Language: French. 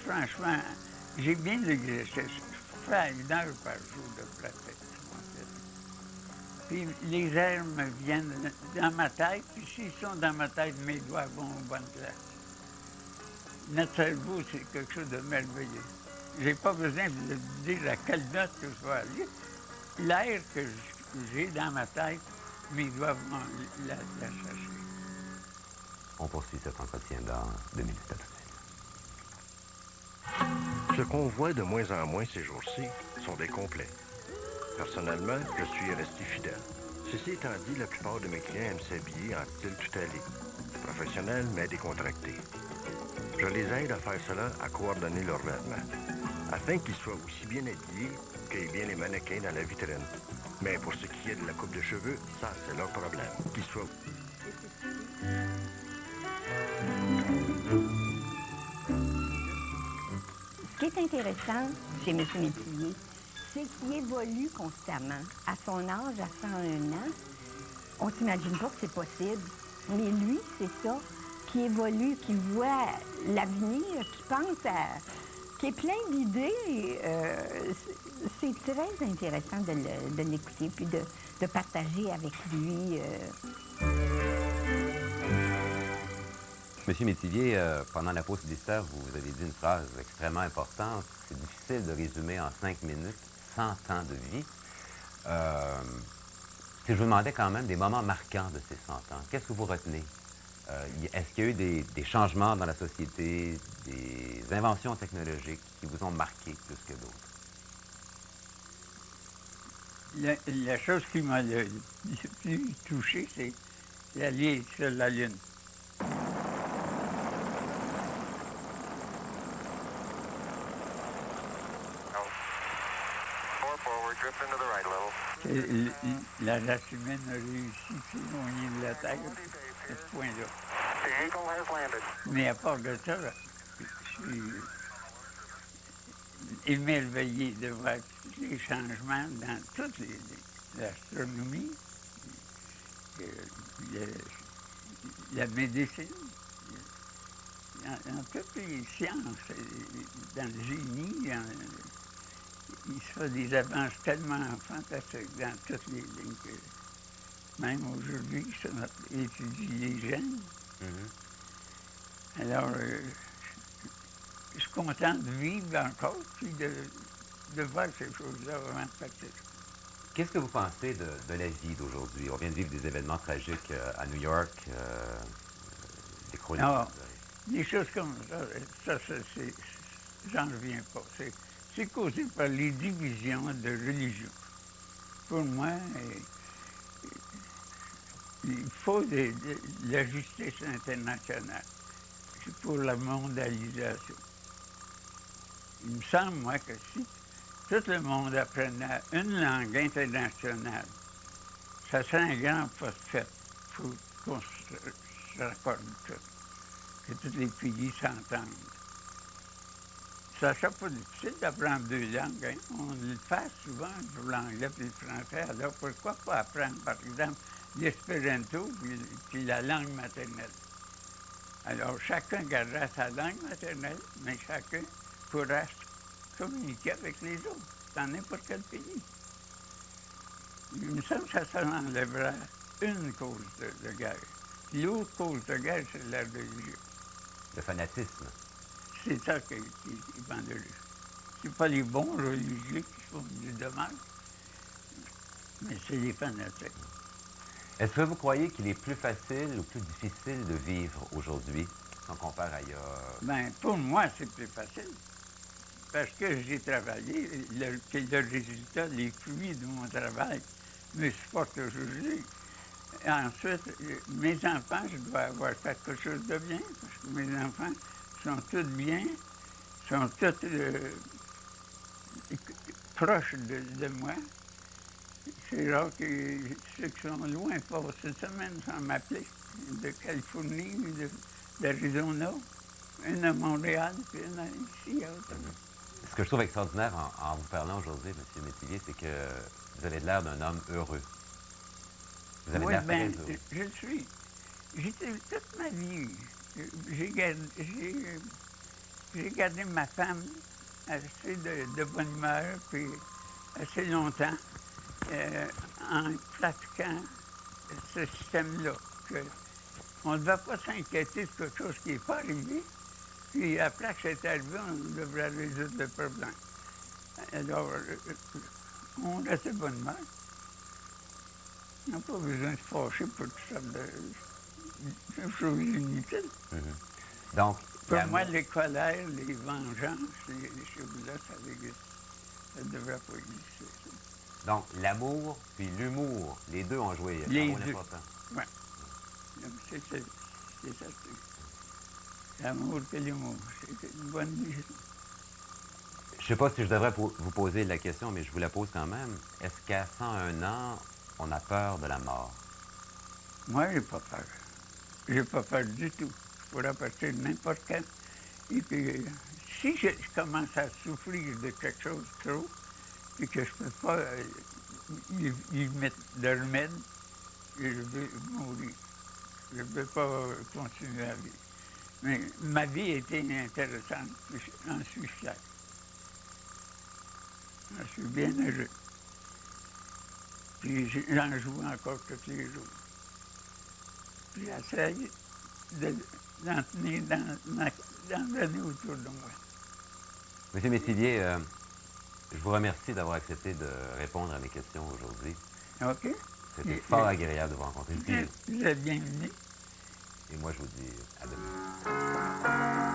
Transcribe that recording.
franchement, j'ai bien l'exercice. Je fais 1 heure par jour de pratique. Puis les airs me viennent dans ma tête, puis s'ils sont dans ma tête, mes doigts vont aux bonnes places. Notre cerveau, c'est quelque chose de merveilleux. J'ai pas besoin de dire à quelle note que je vais aller. L'air que j'ai dans ma tête, mes doigts vont la chercher. On poursuit cet entretien dans 2 minutes à tout de suite. Ce qu'on voit de moins en moins ces jours-ci sont des complets. Personnellement, je suis resté fidèle. Ceci étant dit, la plupart de mes clients aiment s'habiller en style tout allé. Professionnel, mais décontracté. Je les aide à faire cela, à coordonner leurs vêtements, afin qu'ils soient aussi bien habillés qu'aient bien les mannequins dans la vitrine. Mais pour ce qui est de la coupe de cheveux, ça, c'est leur problème. Qu'ils soient... Ce qui est intéressant chez M. Métivier, c'est qu'il évolue constamment. À son âge, à 101 ans, on ne s'imagine pas que c'est possible. Mais lui, c'est ça, qui évolue, qui voit l'avenir, qui pense à... qui est plein d'idées. C'est très intéressant de l'écouter puis de partager avec lui. Monsieur Métivier, pendant la pause publicitaire, vous avez dit une phrase extrêmement importante. C'est difficile de résumer en 5 minutes 100 ans de vie. Si je vous demandais quand même des moments marquants de ces 100 ans, qu'est-ce que vous retenez? Est-ce qu'il y a eu des changements dans la société, des inventions technologiques qui vous ont marqué plus que d'autres? La chose qui m'a le plus touché, c'est d'aller sur la Lune. La race humaine a réussi à s'éloigner de la Terre à ce point-là. Mais à part de ça, je suis émerveillé de voir tous les changements dans toute l'astronomie, la médecine, dans toutes les sciences, dans le génie, il se fait des avances tellement fantastiques dans toutes les lignes que même aujourd'hui, ça étudie les gènes. Alors, je suis content de vivre encore, puis de voir ces choses-là vraiment pratiques. Qu'est-ce que vous pensez de la vie d'aujourd'hui? On vient de vivre des événements tragiques à New York, des chroniques. Des choses comme ça, j'en reviens pas. C'est causé par les divisions de religion. Pour moi, il faut de la justice internationale. C'est pour la mondialisation. Il me semble, moi, que si tout le monde apprenait une langue internationale, ça serait un grand pas fait pour qu'on se raccorde tout, que tous les pays s'entendent. Ça ne serait pas difficile d'apprendre 2 langues. Hein? On le fait souvent pour l'anglais et le français. Alors pourquoi pas apprendre, par exemple, l'espéranto puis la langue maternelle? Alors chacun gardera sa langue maternelle, mais chacun pourra communiquer avec les autres, dans n'importe quel pays. Il me semble que ça enlèvera une cause de guerre. L'autre cause de guerre, c'est la religion. Le fanatisme. C'est ça qui est vendu. C'est pas les bons religieux qui font du dommage, mais c'est les fanatiques. Est-ce que vous croyez qu'il est plus facile ou plus difficile de vivre aujourd'hui si on compare ailleurs? Bien, pour moi, c'est plus facile. Parce que j'ai travaillé, le résultat, les fruits de mon travail me supportent aujourd'hui. Ensuite, mes enfants, je dois avoir fait quelque chose de bien, parce que mes enfants sont tous bien, sont tous proches de moi. C'est rare que ceux qui sont loin passent cette semaine sans m'appeler, de Californie, d'Arizona, une à Montréal, puis une ici à Ottawa. Ce que je trouve extraordinaire en vous parlant aujourd'hui, M. Métivier, c'est que vous avez l'air d'un homme heureux. Vous avez l'air très heureux. Je le suis. J'étais toute ma vie. j'ai gardé ma femme assez de bonne humeur, puis assez longtemps, en pratiquant ce système-là. On ne devait pas s'inquiéter de quelque chose qui n'est pas arrivé, puis après que c'est arrivé, on devrait résoudre le problème. Alors, on restait de bonne humeur. On n'a pas besoin de se fâcher pour toutes sortes de choses inutiles. Donc, Pour moi, les colères, les vengeances, les choses-là, ça ne devrait pas exister. Ça. donc l'amour puis l'humour, les deux ont joué Les un rôle deux. important. Oui. C'est ça. L'amour et l'humour. C'est une bonne vie. Je ne sais pas si je devrais vous poser la question, mais je vous la pose quand même. Est-ce qu'à 101 ans, on a peur de la mort? Moi, j'ai pas peur. J'ai pas peur du tout. Je pourrais partir n'importe quand. Et puis, si je commence à souffrir de quelque chose trop, puis que je peux pas y mettre de remède, je vais mourir. Je ne peux pas continuer à vivre. Mais ma vie a été intéressante, puis j'en suis fier. Je suis bien heureux. Puis j'en joue encore tous les jours. Puis j'essaie d'en tenir d'en donner autour de moi. Monsieur Métivier, je vous remercie d'avoir accepté de répondre à mes questions aujourd'hui. OK? C'était fort agréable de vous rencontrer. Vous êtes bienvenue. Et moi, je vous dis à demain.